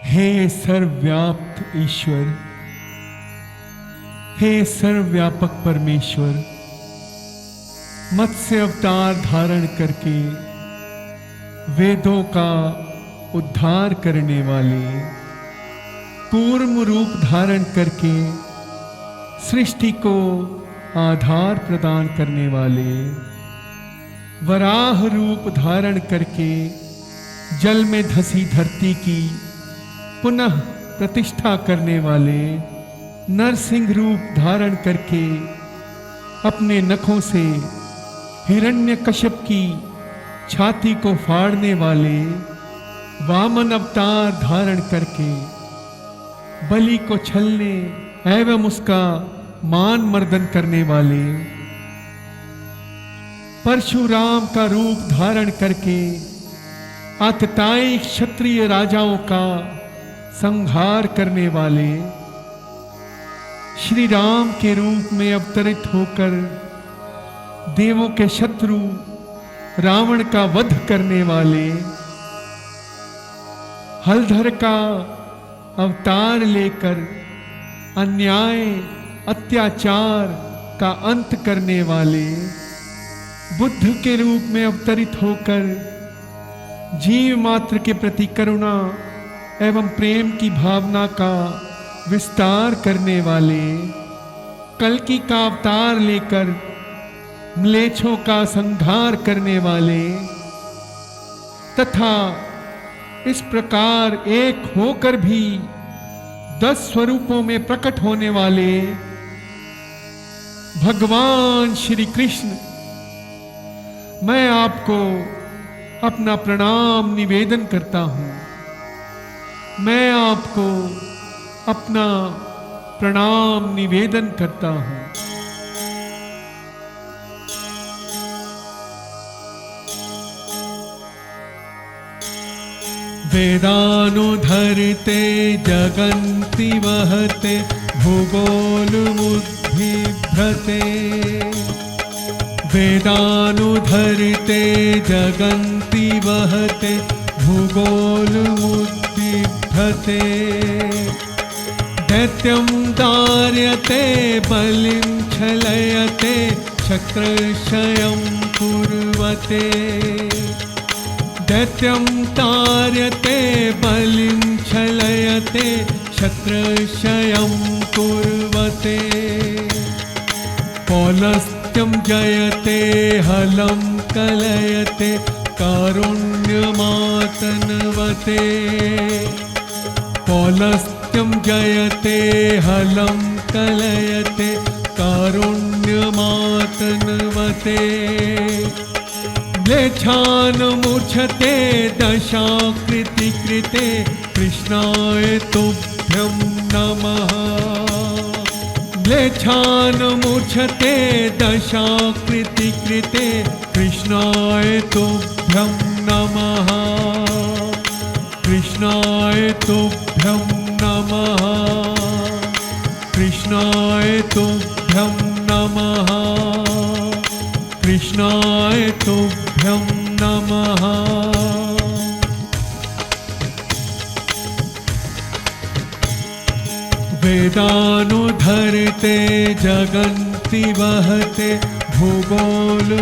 हे सर्वव्याप्त ईश्वर, हे सर्वव्यापक परमेश्वर, मत्स्य अवतार धारण करके वेदों का उद्धार करने वाले, कूर्म रूप धारण करके सृष्टि को आधार प्रदान करने वाले, वराह रूप धारण करके जल में धसी धरती की पुनः प्रतिष्ठा करने वाले, नरसिंह रूप धारण करके अपने नखों से हिरण्यकश्यप की छाती को फाड़ने वाले, वामन अवतार धारण करके बलि को छलने एवं उसका मान मर्दन करने वाले, परशुराम का रूप धारण करके आतताई क्षत्रिय राजाओं का संहार करने वाले, श्री राम के रूप में अवतरित होकर देवों के शत्रु रावण का वध करने वाले, हलधर का अवतार लेकर अन्याय अत्याचार का अंत करने वाले, बुद्ध के रूप में अवतरित होकर जीव मात्र के प्रति करुणा एवं प्रेम की भावना का विस्तार करने वाले, कल्कि का अवतार लेकर म्लेच्छों का संहार करने वाले तथा इस प्रकार एक होकर भी 10 स्वरूपों में प्रकट होने वाले भगवान श्री कृष्ण, मैं आपको अपना प्रणाम निवेदन करता हूं। मैं आपको अपना प्रणाम निवेदन करता हूं। वेदानुधरते जगन्ति वहते भूगोलमुद्बिभ्रते, वेदानुधरते जगन्ति वहते भूगोलमुद्बिभ्रते, दैत्यं दार्यते बलिं छलयते चक्रक्षयं कुर्वते, दैत्यं तार्यते बलिं छलयते चक्रक्षयं कुर्वते, पौलस्त्यं जयते हलं कलयते कारुण्यमातन्वते, पौलस्त्यं जयते हलं कलयते कारुण्यमातन्वते, म्लेच्छान्मूर्च्छते दशाकृति कृते कृष्णाय तुभ्यं नमः, म्लेच्छान्मूर्च्छते दशाकृति कृते कृष्णाय तुभ्यं नमः, कृष्णाय तुभ्यं नमः, कृष्णाय तुभ्यं नमः, कृष्णाय तुभ्यं नमः। वेदानुधरते जगन्ति वहते भूगोलमुद्बिभ्रते,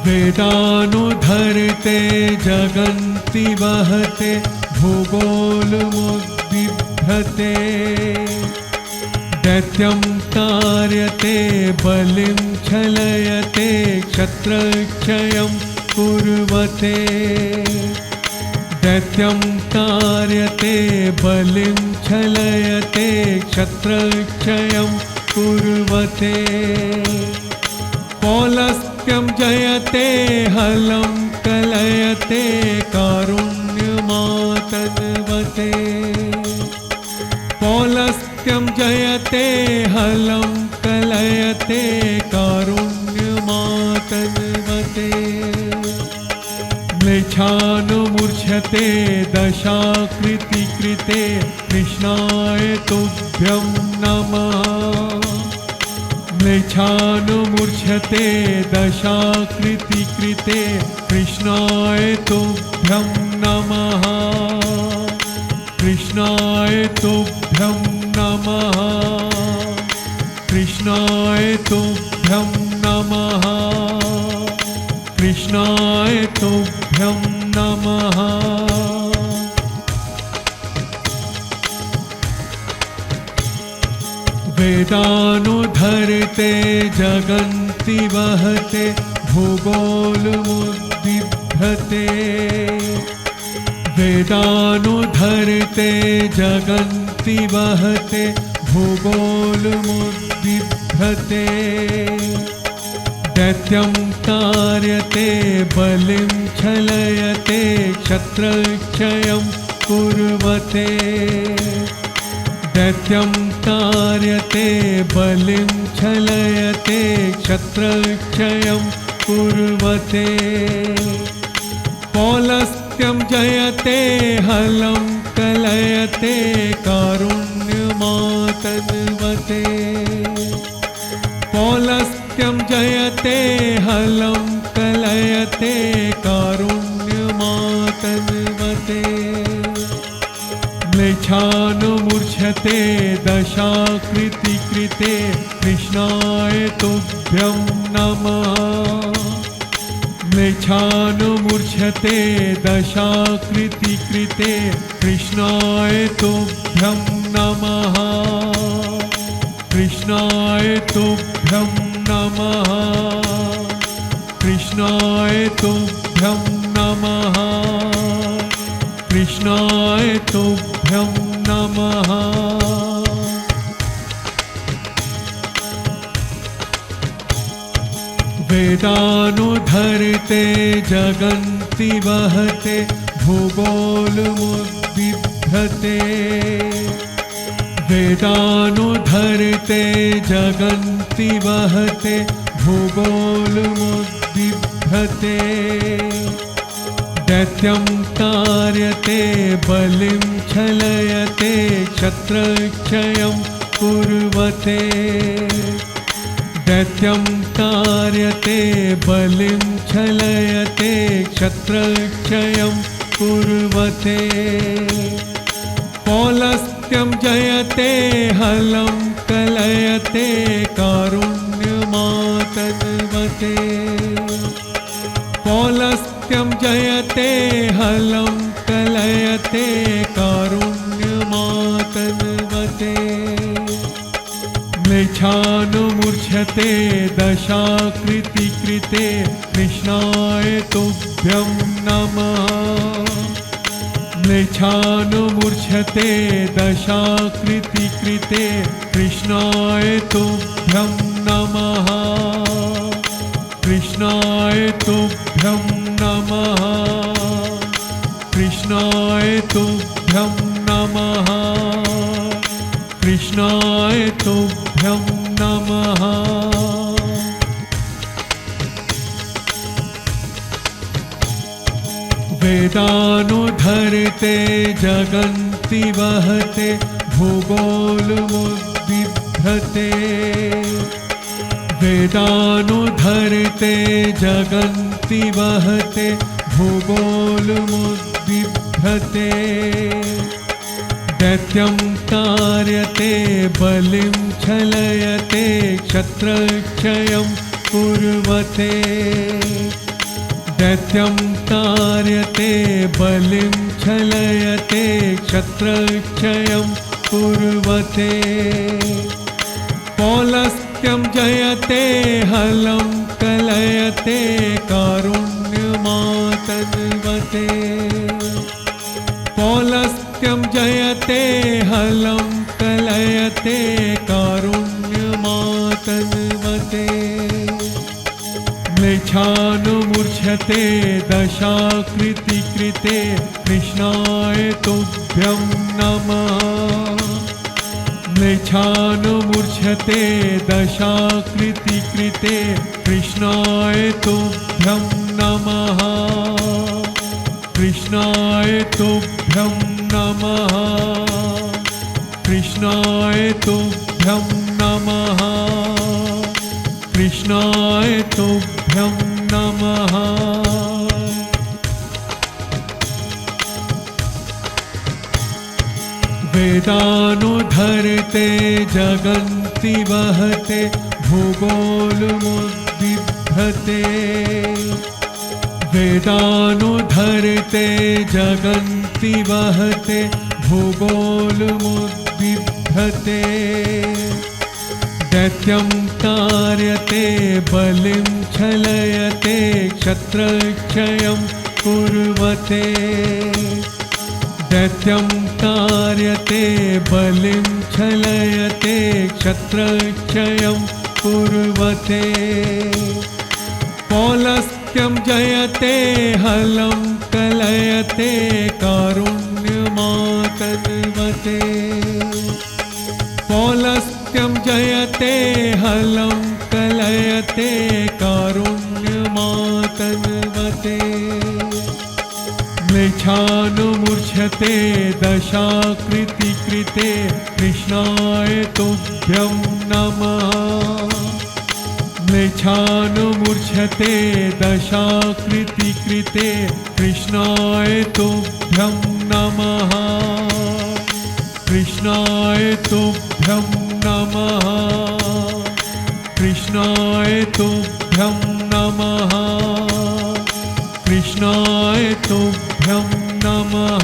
वेदानुधरते जगन्ति वहते भूगोलमुद्बिभ्रते, दैत्यं तार्यते बलिं छलयते क्षत्रक्षयं कुर्वते, दैत्यं तार्यते बलिं छलयते क्षत्रक्षयं कुर्वते, पौलस्त्यं जयते हलं कलयते कारुण्यमातन्वते, पौलस्त्यं जयते हलं कलयते कारुण्यमातन्वते, म्लेच्छान्मूर्च्छते दशाकृति कृते कृष्णाय तुभ्यं नमः, म्लेच्छानुमूर्च्छते दशाकृति कृते कृष्णाय तुभ्यं नमः कृष्णाय तुभ्यं नमः कृष्णाय तुभ्यं नमः कृष्णाय तुभ्यं नमः। वेदानुधरते जगन्ति वहते भूगोलमुद्बिभ्रते वेदानुधरते जगन्ति वहते भूगोलमुद्बिभ्रते दैत्यं तार्यते बलिं छलयते क्षत्रक्षयं कुर्वते दैत्यं तार्यते बलिं छलयते क्षत्रक्षयं कुर्वते पौलस्त्यं जयते हलं कलयते कारुण्यमातन्वते पौलस्त्यं जयते हलं कलयते कारुण्यमातन्वते म्लेच्छानुमूर्च्छते दशाकृति कृते कृष्णाय तुभ्यं नमः म्लेच्छानुमूर्च्छते दशाकृति कृते कृष्णाय तुभ्यं नमः कृष्णाय तुभ्यं नमः कृष्णाय तुभ्यं नमः कृष्णाय तुभ्यं नमः। वेदानुधरते जगन्ति वहते भूगोलमुद्बिभ्रते वेदानुधरते जगन्ति वहते भूगोलमुद्बिभ्रते दैत्यं तार्यते बलिं छलयते क्षत्रक्षयं कुर्वते दैत्यं तार्यते बलिं छलयते क्षत्रक्षयं कुर्वते पौलस्त्यं जयते हलं कलयते कारुण्यमातन्वते पौलस्त्यं जयते हलं कलयते कारुण्यमातन्वते म्लेच्छानुमूर्च्छते दशाकृति कृते कृष्णाय तुभ्यं नमः म्लेच्छानुमूर्च्छते दशाकृति कृते कृष्णाय तुभ्यं नमः कृष्णाय तुभ्यं नमः कृष्णाय तुभ्यं नमः कृष्णाय तुभ्यं नमः। वेदानुधरते जगन्ति वहते भूगोलमुद्बिभ्रते वेदानुधरते जगन्ति वहते भूगोलमुद्बिभ्रते दैत्यं तार्यते बलिं छलयते क्षत्रक्षयं कुर्वते दैत्यं तार्यते बलिं छलयते क्षत्रक्षयं कुर्वते पौलस्त्यं जयते हलं कलयते कारुण्यमातन्वते पौलस्त्यं जयते हलं कलयते कारुण्यमातन्वते म्लेच्छानुमूर्च्छते दशाकृति कृते कृष्णाय तुभ्यं नमः म्लेच्छानुमूर्च्छते दशाकृति कृते कृष्णाय तुभ्यं नमः कृष्णाय तुभ्यं नमः कृष्णाय तुभ्यं नमः कृष्णाय तुभ्यं नमः। वेदानुधरते जगन्ति वहते भूगोलमुद्बिभ्रते। वेदानुधरते जगन्ति वहते भूगोलमुद्बिभ्रते। दैत्यं तार्यते बलिं छलयते क्षत्रक्षयं कुर्वते। दैत्यं तार्यते बलिं छलयते क्षत्रक्षयं कुर्वते। पौलस्त्यं जयते हलं कलयते कारुण्यमातन्वते। पौलस्त्यं जयते हलं कलयते कारुण्यमातन्वते। म्लेच्छानुमूर्च्छते दशाकृतिकृते कृष्णाय तुभ्यं नमः। म्लेच्छानुमूर्च्छते दशाकृतिकृते कृष्णाय तुभ्यं नमः। कृष्णाय तुभ्यं नमः। कृष्णाय तुभ्यं नमः। कृष्णाय तुभ्यं नमः।